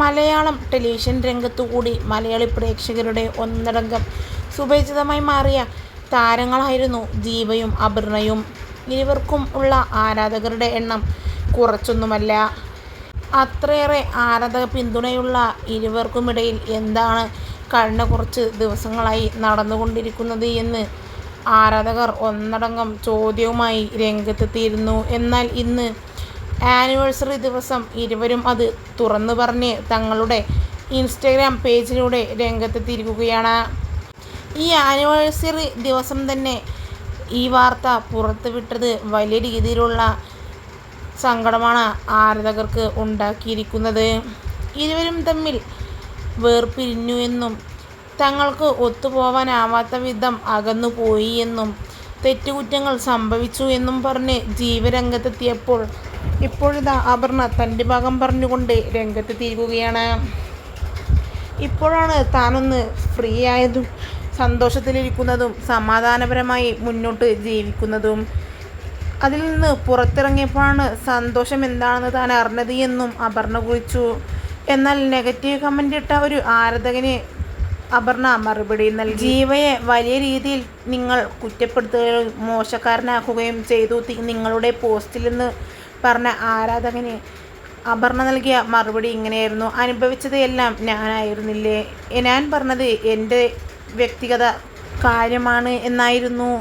Malayalam television രംഗത്തുകൂടി Malayali പ്രേക്ഷകരുടെ ഒന്നടങ്കം സുപരിചിതമായി മാറിയ താരങ്ങളായിരുന്നു ജീവയും അപർണയും. ഇരുവർക്കും ഉള്ള ആരാധകരുടെ എണ്ണം കുറച്ചൊന്നുമല്ല. അത്രയേറെ ആരാധക പിന്തുണയുള്ള ഇരുവർക്കുമിടയിൽ എന്താണ് കഴിഞ്ഞ കുറച്ച് ദിവസങ്ങളായി നടന്നുകൊണ്ടിരിക്കുന്നത് എന്ന് ആരാധകർ ഒന്നടങ്കം ചോദ്യവുമായി രംഗത്തെത്തിയിരുന്നു. എന്നാൽ ഇന്ന് ആനിവേഴ്സറി ദിവസം ഇരുവരും അത് തുറന്നു പറഞ്ഞ് തങ്ങളുടെ ഇൻസ്റ്റഗ്രാം പേജിലൂടെ രംഗത്തെത്തിയിരിക്കുകയാണ്. ഈ ആനിവേഴ്സറി ദിവസം തന്നെ ഈ വാർത്ത പുറത്തുവിട്ടത് വലിയ രീതിയിലുള്ള സങ്കടമാണ് ആരാധകർക്ക് ഉണ്ടാക്കിയിരിക്കുന്നത്. ഇരുവരും തമ്മിൽ വേർപിരിഞ്ഞു എന്നും തങ്ങൾക്ക് ഒത്തുപോവാനാവാത്ത വിധം അകന്നുപോയി എന്നും തെറ്റുകുറ്റങ്ങൾ സംഭവിച്ചു എന്നും പറഞ്ഞ് ജീവരംഗത്തെത്തിയപ്പോൾ ഇപ്പോഴിതാ അപർണ തൻ്റെ ഭാഗം പറഞ്ഞുകൊണ്ട് രംഗത്തെത്തിയിരിക്കുകയാണ്. ഇപ്പോഴാണ് താനൊന്ന് ഫ്രീ ആയതും സന്തോഷത്തിലിരിക്കുന്നതും സമാധാനപരമായി മുന്നോട്ട് ജീവിക്കുന്നതും. അതിൽ നിന്ന് പുറത്തിറങ്ങിയപ്പോഴാണ് സന്തോഷം എന്താണെന്ന് താൻ അറിഞ്ഞത് എന്നും അപർണ കുറിച്ചു. എന്നാൽ നെഗറ്റീവ് കമൻ്റ് ഇട്ട ഒരു ആരാധകന് അപർണ മറുപടി നൽകി. ജീവയെ വലിയ രീതിയിൽ നിങ്ങൾ കുറ്റപ്പെടുത്തുകയും മോശക്കാരനാക്കുകയും ചെയ്തു നിങ്ങളുടെ പോസ്റ്റിൽ എന്ന് പറഞ്ഞ ആരാധകന് അപർണ നൽകിയ മറുപടി ഇങ്ങനെയായിരുന്നു: അനുഭവിച്ചത് എല്ലാം ഞാനായിരുന്നില്ലേ, ഞാൻ പറഞ്ഞത് എൻ്റെ വ്യക്തിഗത കാര്യമാണ് എന്നായിരുന്നു.